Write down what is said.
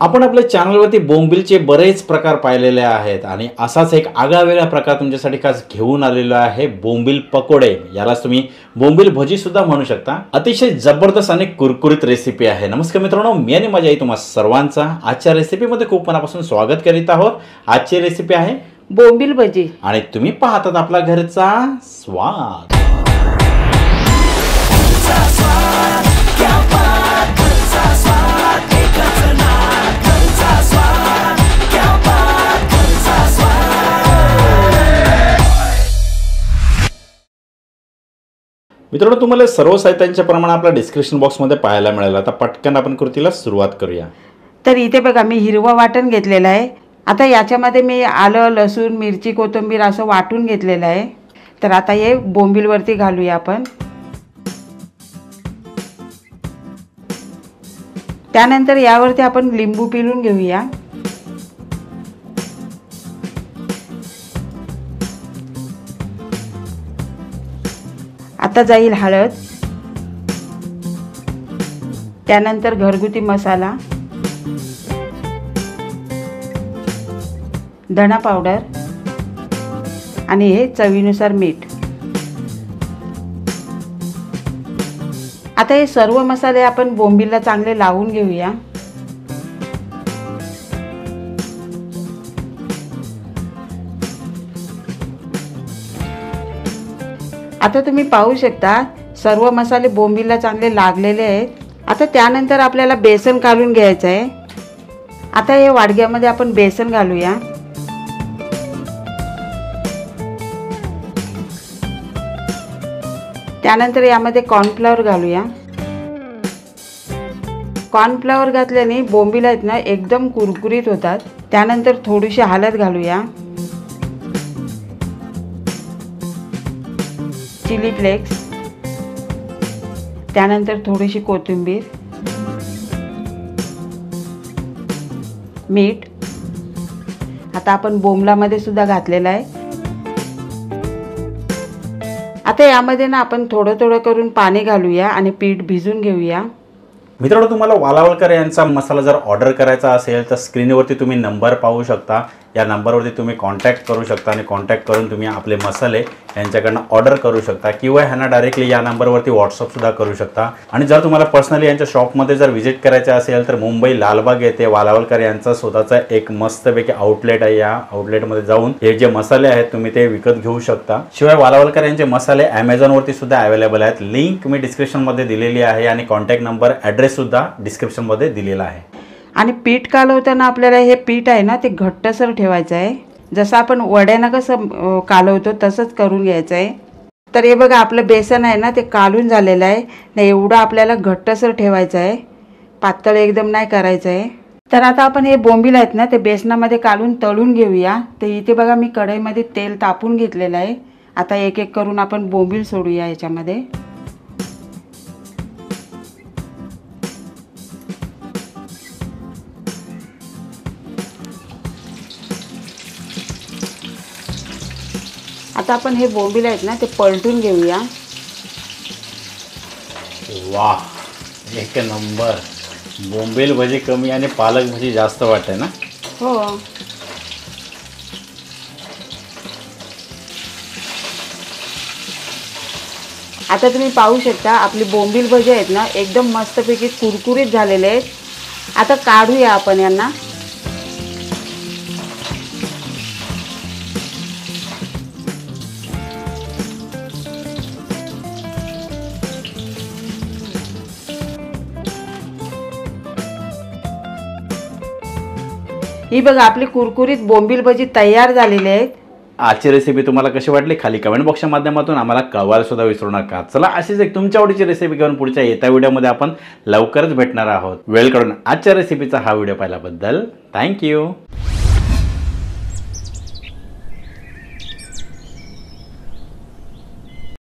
आपण आपल्या चॅनलवरती बोंबिलचे बरेच प्रकार पाहिलेले आहेत आणि असाच एक आगळावेगळा प्रकार तुमच्यासाठी खास घेऊन आलेलो आहे बोंबिल पकोडे। यालाच तुम्ही बोंबिल भजी सुद्धा म्हणू शकता। अतिशय जबरदस्त आणि कुरकुरीत रेसिपी आहे। नमस्कार मित्रांनो, मी आणि माझी आई तुम्हा सर्वांचा आजच्या रेसिपीमध्ये खूप मनापासून स्वागत करीत आहोत। आजची रेसिपी आहे बोंबिल भजी आणि तुम्ही पाहतात आपला घरचा स्वाद। मित्रांनो, तुम्हाला सर्व साहित्यांचे प्रमाण आपल्या डिस्क्रिप्शन बॉक्समध्ये पाहायला मिळेल। आता पटकन आपण कृतीला सुरुवात करूया। तर इथे बघा मी हिरवं वाटण घेतलेलं आहे। आता याच्यामध्ये मी आलं, लसूण, मिरची, कोथिंबीर असं वाटून घेतलेलं आहे। तर आता हे बोंबिलवरती घालूया आपण। त्यानंतर यावरती आपण लिंबू पिळून घेऊया। आता जाईल हळद, त्यानंतर घरगुती मसाला, धना पावडर आणि हे चवीनुसार मीठ। आता हे सर्व मसाले आपण बोंबिलला चांगले लावून घेऊया। आता तुम्ही पाहू शकता सर्व मसाले बोंबिलला चांगले लागलेले आहेत। आता त्यानंतर आपल्याला बेसन घालून घ्यायचं आहे। आता हे वाडग्यामध्ये आपण बेसन घालूया। त्यानंतर यामध्ये कॉर्नफ्लॉवर घालूया। कॉर्नफ्लॉवर घातल्याने बोंबील आहेत ना एकदम कुरकुरीत होतात। त्यानंतर थोडीशी हळद घालूया, चिली फ्लेक्स, त्यानंतर थोडीशी कोथिंबीर, मीठ। आता आपण बोंबलामध्ये सुद्धा घातलेलं आहे। आता यामध्ये ना आपण थोडं थोडं करून पाणी घालूया आणि पीठ भिजून घेऊया। मित्रांनो, तुम्हाला वालावलकर यांचा मसाला जर ऑर्डर करायचा असेल तर स्क्रीनवरती तुम्ही नंबर पाहू शकता। या नंबरवरती तुम्ही कॉन्टॅक्ट करू शकता आणि कॉन्टॅक्ट करून तुम्ही आपले मसाले यांच्याकडनं ऑर्डर करू शकता किंवा ह्यांना डायरेक्टली या नंबरवरती व्हॉट्सअपसुद्धा करू शकता। आणि जर तुम्हाला पर्सनली यांच्या शॉपमध्ये जर व्हिजिट करायचं असेल तर मुंबई लालबाग येथे वालावलकर यांचा स्वतःचा एक मस्तपैकी आउटलेट आहे। या आउटलेटमध्ये जाऊन हे जे मसाले आहेत तुम्ही ते विकत घेऊ शकता। शिवाय वालावलकर यांचे मसाले ॲमेझॉनवरती सुद्धा अवेलेबल आहेत। लिंक मी डिस्क्रिप्शनमध्ये दिलेली आहे आणि कॉन्टॅक्ट नंबर ॲड्रेस सुद्धा डिस्क्रिप्शनमध्ये दिलेला आहे। आणि पीठ कालवताना आपल्याला हे पीठ आहे ना ते घट्टसर ठेवायचं आहे। जसं आपण वड्यांना कसं कालवतो तसंच करून घ्यायचं आहे। तर हे बघा आपलं बेसन आहे ना ते कालून झालेलं आहे ना, एवढं आपल्याला घट्टसर ठेवायचं आहे, पातळ एकदम नाही करायचं आहे। तर आता आपण हे बोंबील आहेत ना ते बेसनामध्ये कालून तळून घेऊया। तर इथे बघा मी कढईमध्ये तेल तापून घेतलेलं आहे। आता एक एक करून आपण बोंबील सोडूया याच्यामध्ये। आता आपण हे बोंबील आहेत ना ते पलटून घेऊया। वाह, एक नंबर। बोंबील भजी कमी आणि पालक भजी जास्त वाटते ना? हो। आता तुम्ही पाहू शकता आपली बोंबील भजी आहेत ना एकदम मस्तपैकी कुरकुरीत झालेले आहेत। आता काढूया आपण यांना। ही बघा आपली कुरकुरीत बोंबील भजी तयार झालेली आहेत। आजची रेसिपी तुम्हाला कशी वाटली खाली कमेंट बॉक्सच्या माध्यमातून आम्हाला कळवायला सुद्धा विसरू नका। चला अशीच एक तुमच्या आवडीची रेसिपी घेऊन पुढच्या येत्या व्हिडिओमध्ये आपण लवकरच भेटणार आहोत। वेळ काढून आजच्या रेसिपीचा हा व्हिडिओ पाहिल्याबद्दल थँक्यू।